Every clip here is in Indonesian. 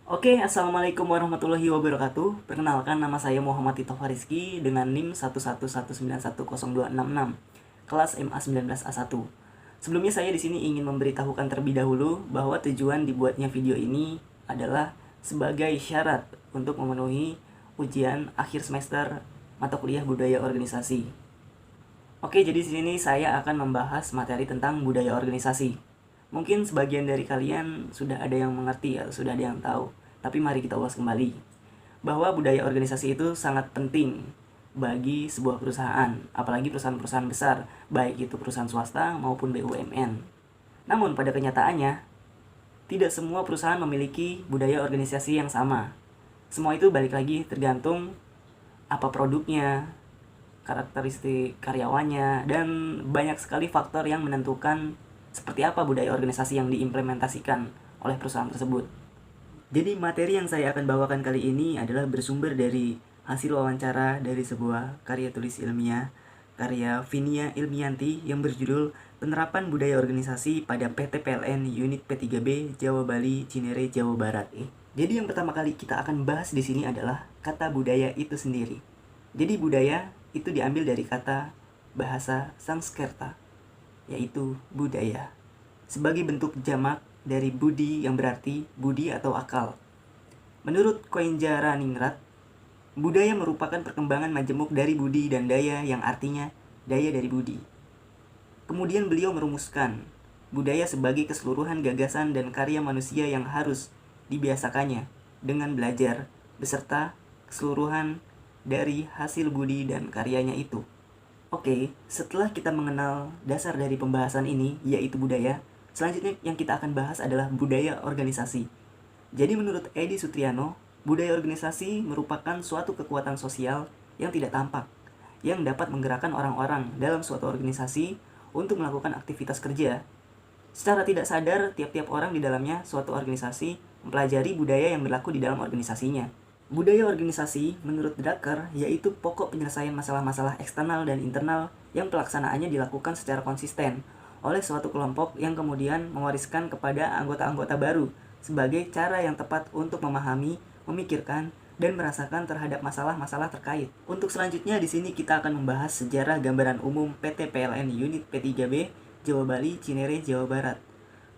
Assalamualaikum warahmatullahi wabarakatuh. Perkenalkan, nama saya Muhammad Tito Fariski dengan NIM 11119102666, kelas MA 19A1. Sebelumnya saya di sini ingin memberitahukan terlebih dahulu bahwa tujuan dibuatnya video ini adalah sebagai syarat untuk memenuhi ujian akhir semester mata kuliah budaya organisasi. Jadi di sini saya akan membahas materi tentang budaya organisasi. Mungkin sebagian dari kalian sudah ada yang mengerti atau sudah ada yang tahu, tapi mari kita ulas kembali bahwa budaya organisasi itu sangat penting bagi sebuah perusahaan, apalagi perusahaan-perusahaan besar, baik itu perusahaan swasta maupun BUMN. Namun pada kenyataannya, tidak semua perusahaan memiliki budaya organisasi yang sama. Semua itu balik lagi tergantung apa produknya, karakteristik karyawannya, dan banyak sekali faktor yang menentukan seperti apa budaya organisasi yang diimplementasikan oleh perusahaan tersebut. Jadi materi yang saya akan bawakan kali ini adalah bersumber dari hasil wawancara dari sebuah karya tulis ilmiah, karya Vinia Ilmianti yang berjudul Penerapan Budaya Organisasi pada PT PLN Unit P3B Jawa Bali Cinere Jawa Barat. Jadi yang pertama kali kita akan bahas di sini adalah kata budaya itu sendiri. Jadi budaya itu diambil dari kata bahasa Sanskerta, yaitu budaya, sebagai bentuk jamak dari budi yang berarti budi atau akal. Menurut Koenjaraningrat, budaya merupakan perkembangan majemuk dari budi dan daya yang artinya daya dari budi. Kemudian beliau merumuskan budaya sebagai keseluruhan gagasan dan karya manusia yang harus dibiasakannya dengan belajar beserta keseluruhan dari hasil budi dan karyanya itu. Setelah kita mengenal dasar dari pembahasan ini, yaitu budaya, selanjutnya yang kita akan bahas adalah budaya organisasi. Jadi menurut Edi Sutriano, budaya organisasi merupakan suatu kekuatan sosial yang tidak tampak, yang dapat menggerakkan orang-orang dalam suatu organisasi untuk melakukan aktivitas kerja. Secara tidak sadar, tiap-tiap orang di dalamnya suatu organisasi mempelajari budaya yang berlaku di dalam organisasinya. Budaya organisasi menurut Drucker yaitu pokok penyelesaian masalah-masalah eksternal dan internal yang pelaksanaannya dilakukan secara konsisten oleh suatu kelompok yang kemudian mewariskan kepada anggota-anggota baru sebagai cara yang tepat untuk memahami, memikirkan, dan merasakan terhadap masalah-masalah terkait. Untuk selanjutnya di sini kita akan membahas sejarah gambaran umum PT PLN Unit P3B Jawa Bali Cinere Jawa Barat.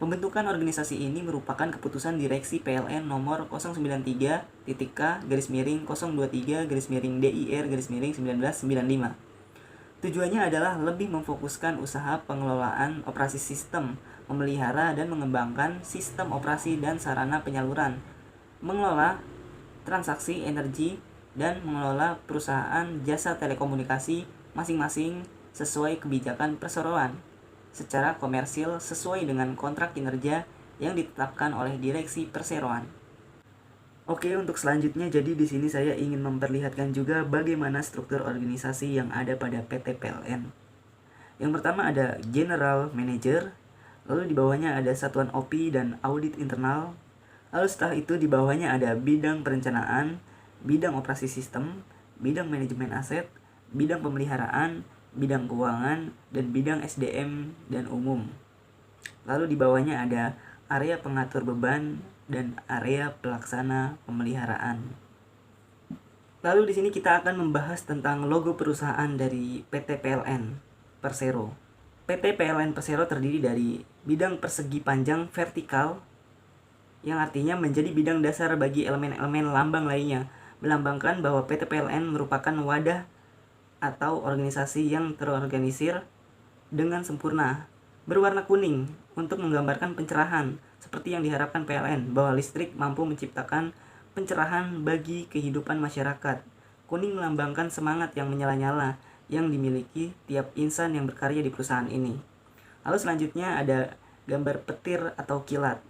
Pembentukan organisasi ini merupakan keputusan Direksi PLN nomor 093-K-023-DIR-1995. Tujuannya adalah lebih memfokuskan usaha pengelolaan operasi sistem, memelihara dan mengembangkan sistem operasi dan sarana penyaluran, mengelola transaksi energi, dan mengelola perusahaan jasa telekomunikasi masing-masing sesuai kebijakan perseroan secara komersil sesuai dengan kontrak kinerja yang ditetapkan oleh Direksi Perseroan. Untuk selanjutnya, jadi di sini saya ingin memperlihatkan juga bagaimana struktur organisasi yang ada pada PT PLN. Yang pertama ada General Manager, lalu di bawahnya ada Satuan OP dan Audit Internal, lalu setelah itu di bawahnya ada Bidang Perencanaan, Bidang Operasi Sistem, Bidang Manajemen Aset, Bidang Pemeliharaan, Bidang Keuangan, dan Bidang SDM dan Umum. Lalu di bawahnya ada area pengatur beban dan area pelaksana pemeliharaan. Lalu di sini kita akan membahas tentang logo perusahaan dari PT PLN Persero. PT PLN Persero terdiri dari bidang persegi panjang vertikal yang artinya menjadi bidang dasar bagi elemen-elemen lambang lainnya, melambangkan bahwa PT PLN merupakan wadah atau organisasi yang terorganisir dengan sempurna, berwarna kuning untuk menggambarkan pencerahan, seperti yang diharapkan PLN, bahwa listrik mampu menciptakan pencerahan bagi kehidupan masyarakat. Kuning melambangkan semangat yang menyala-nyala yang dimiliki tiap insan yang berkarya di perusahaan ini. Lalu selanjutnya ada gambar petir atau kilat,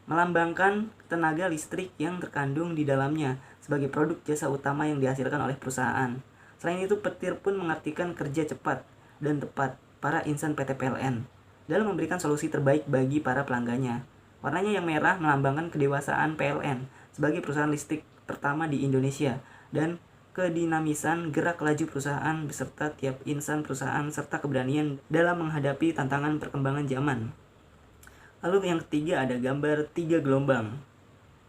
melambangkan tenaga listrik yang terkandung di dalamnya sebagai produk jasa utama yang dihasilkan oleh perusahaan. Selain itu, petir pun mengartikan kerja cepat dan tepat para insan PT PLN dalam memberikan solusi terbaik bagi para pelanggannya. Warnanya yang merah melambangkan kedewasaan PLN sebagai perusahaan listrik pertama di Indonesia dan kedinamisan gerak laju perusahaan beserta tiap insan perusahaan serta keberanian dalam menghadapi tantangan perkembangan zaman. Lalu yang ketiga ada gambar 3 gelombang,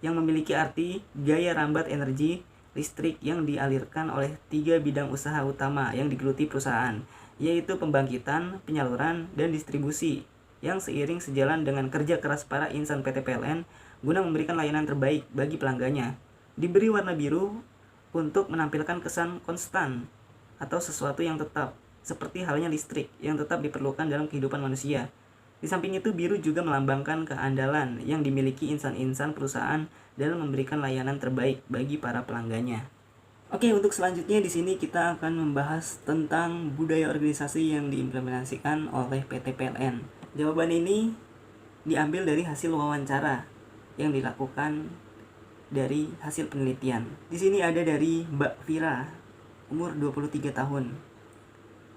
yang memiliki arti gaya rambat energi listrik yang dialirkan oleh 3 bidang usaha utama yang digeluti perusahaan, yaitu pembangkitan, penyaluran, dan distribusi, yang seiring sejalan dengan kerja keras para insan PT PLN guna memberikan layanan terbaik bagi pelanggannya. Diberi warna biru untuk menampilkan kesan konstan atau sesuatu yang tetap, seperti halnya listrik yang tetap diperlukan dalam kehidupan manusia. Di samping itu, biru juga melambangkan keandalan yang dimiliki insan-insan perusahaan dalam memberikan layanan terbaik bagi para pelanggannya. Oke, untuk selanjutnya di sini kita akan membahas tentang budaya organisasi yang diimplementasikan oleh PT PLN. Jawaban ini diambil dari hasil wawancara yang dilakukan dari hasil penelitian. Di sini ada dari Mbak Vira, umur 23 tahun.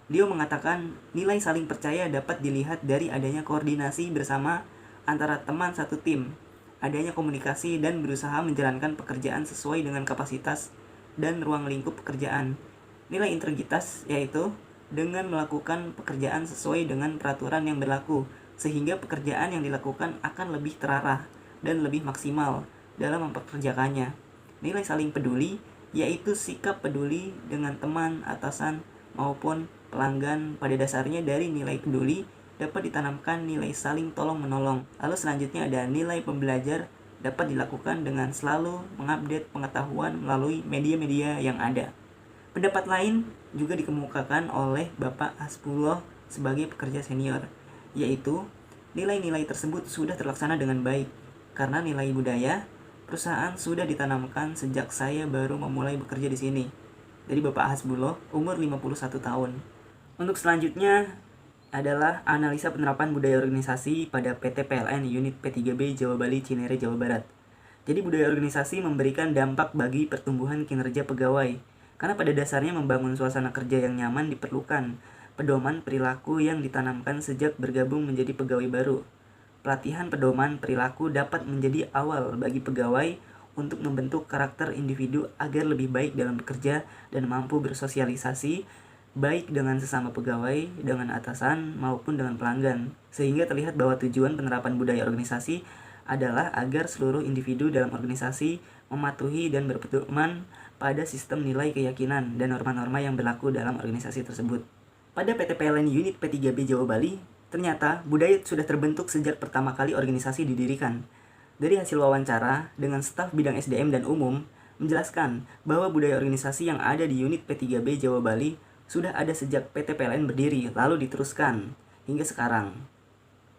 Dia mengatakan nilai saling percaya dapat dilihat dari adanya koordinasi bersama antara teman satu tim, adanya komunikasi dan berusaha menjalankan pekerjaan sesuai dengan kapasitas dan ruang lingkup pekerjaan. Nilai integritas yaitu dengan melakukan pekerjaan sesuai dengan peraturan yang berlaku, sehingga pekerjaan yang dilakukan akan lebih terarah dan lebih maksimal dalam mempekerjakannya. Nilai saling peduli yaitu sikap peduli dengan teman, atasan, maupun pelanggan. Pada dasarnya dari nilai peduli dapat ditanamkan nilai saling tolong-menolong. Lalu selanjutnya ada nilai pembelajar, dapat dilakukan dengan selalu mengupdate pengetahuan melalui media-media yang ada. Pendapat lain juga dikemukakan oleh Bapak Hasbullah sebagai pekerja senior, yaitu nilai-nilai tersebut sudah terlaksana dengan baik karena nilai budaya perusahaan sudah ditanamkan sejak saya baru memulai bekerja di sini. Dari Bapak Hasbullah, umur 51 tahun. Untuk selanjutnya adalah analisa penerapan budaya organisasi pada PT PLN unit P3B Jawa Bali Cinere Jawa Barat. Jadi budaya organisasi memberikan dampak bagi pertumbuhan kinerja pegawai, karena pada dasarnya membangun suasana kerja yang nyaman diperlukan. Pedoman perilaku yang ditanamkan sejak bergabung menjadi pegawai baru. Pelatihan pedoman perilaku dapat menjadi awal bagi pegawai untuk membentuk karakter individu agar lebih baik dalam bekerja dan mampu bersosialisasi baik dengan sesama pegawai, dengan atasan, maupun dengan pelanggan. Sehingga terlihat bahwa tujuan penerapan budaya organisasi adalah agar seluruh individu dalam organisasi mematuhi dan berpedoman pada sistem nilai keyakinan dan norma-norma yang berlaku dalam organisasi tersebut. Pada PT PLN unit P3B Jawa Bali, ternyata budaya sudah terbentuk sejak pertama kali organisasi didirikan. Dari hasil wawancara dengan staf bidang SDM dan umum, menjelaskan bahwa budaya organisasi yang ada di unit P3B Jawa Bali sudah ada sejak PT PLN berdiri, lalu diteruskan hingga sekarang.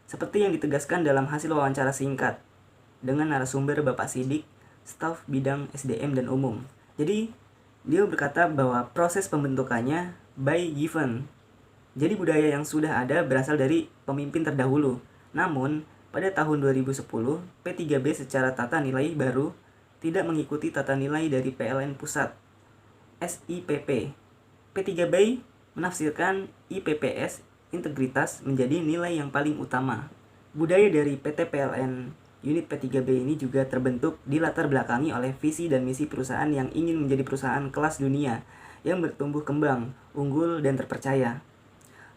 Seperti yang ditegaskan dalam hasil wawancara singkat dengan narasumber Bapak Sidik, staf bidang SDM dan umum. Jadi, dia berkata bahwa proses pembentukannya by given. Jadi budaya yang sudah ada berasal dari pemimpin terdahulu. Namun, pada tahun 2010, P3B secara tata nilai baru tidak mengikuti tata nilai dari PLN Pusat, SIPP. P3B menafsirkan IPPS, integritas, menjadi nilai yang paling utama. Budaya dari PT PLN unit P3B ini juga terbentuk dilatar belakangi oleh visi dan misi perusahaan yang ingin menjadi perusahaan kelas dunia yang bertumbuh kembang, unggul, dan terpercaya.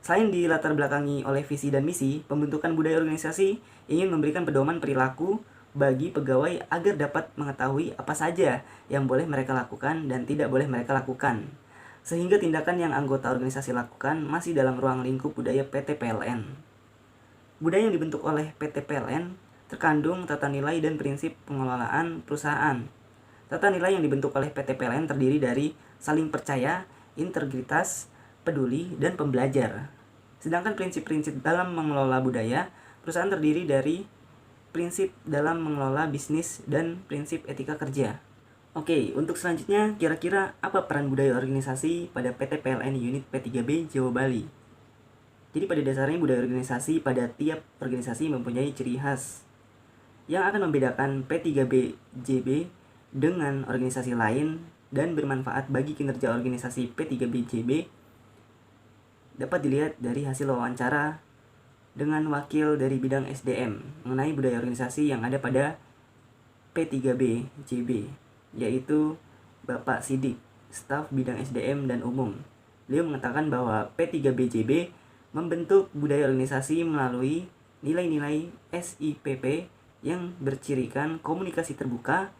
Selain dilatar belakangi oleh visi dan misi, pembentukan budaya organisasi ingin memberikan pedoman perilaku bagi pegawai agar dapat mengetahui apa saja yang boleh mereka lakukan dan tidak boleh mereka lakukan. Sehingga tindakan yang anggota organisasi lakukan masih dalam ruang lingkup budaya PT PLN. Budaya yang dibentuk oleh PT PLN terkandung tata nilai dan prinsip pengelolaan perusahaan. Tata nilai yang dibentuk oleh PT PLN terdiri dari saling percaya, integritas, peduli, dan pembelajar. Sedangkan prinsip-prinsip dalam mengelola budaya perusahaan terdiri dari prinsip dalam mengelola bisnis dan prinsip etika kerja. Oke, untuk selanjutnya kira-kira apa peran budaya organisasi pada PT PLN unit P3B Jawa Bali? Jadi pada dasarnya budaya organisasi pada tiap organisasi mempunyai ciri khas yang akan membedakan P3B JB dengan organisasi lain dan bermanfaat bagi kinerja organisasi P3B JB dapat dilihat dari hasil wawancara dengan wakil dari bidang SDM mengenai budaya organisasi yang ada pada P3B JB, yaitu Bapak Sidik, staf bidang SDM dan umum. Beliau mengatakan bahwa P3B JB membentuk budaya organisasi melalui nilai-nilai SIPP yang bercirikan komunikasi terbuka,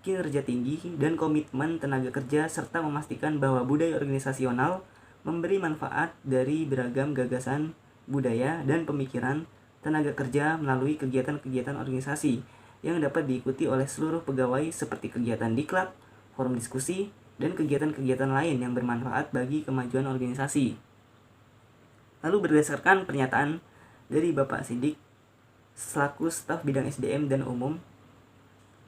kinerja tinggi, dan komitmen tenaga kerja, serta memastikan bahwa budaya organisasional memberi manfaat dari beragam gagasan, budaya, dan pemikiran tenaga kerja melalui kegiatan-kegiatan organisasi yang dapat diikuti oleh seluruh pegawai seperti kegiatan diklat, forum diskusi, dan kegiatan-kegiatan lain yang bermanfaat bagi kemajuan organisasi. Lalu berdasarkan pernyataan dari Bapak Sidik selaku staf bidang SDM dan umum,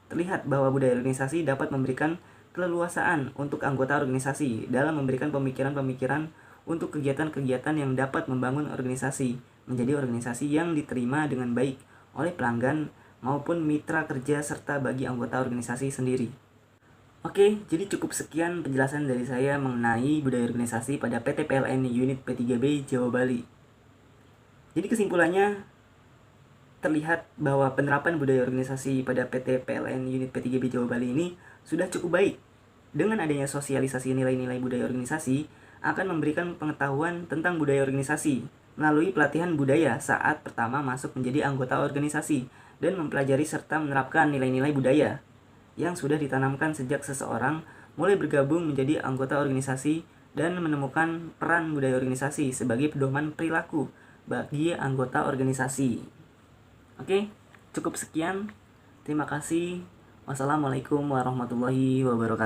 terlihat bahwa budaya organisasi dapat memberikan keleluasaan untuk anggota organisasi dalam memberikan pemikiran-pemikiran untuk kegiatan-kegiatan yang dapat membangun organisasi menjadi organisasi yang diterima dengan baik oleh pelanggan maupun mitra kerja serta bagi anggota organisasi sendiri. Oke, jadi cukup sekian penjelasan dari saya mengenai budaya organisasi pada PT PLN Unit P3B Jawa Bali. Jadi kesimpulannya, terlihat bahwa penerapan budaya organisasi pada PT PLN Unit P3B Jawa Bali ini sudah cukup baik. Dengan adanya sosialisasi nilai-nilai budaya organisasi, akan memberikan pengetahuan tentang budaya organisasi melalui pelatihan budaya saat pertama masuk menjadi anggota organisasi dan mempelajari serta menerapkan nilai-nilai budaya yang sudah ditanamkan sejak seseorang mulai bergabung menjadi anggota organisasi dan menemukan peran budaya organisasi sebagai pedoman perilaku bagi anggota organisasi. Oke, cukup sekian. Terima kasih. Wassalamualaikum warahmatullahi wabarakatuh.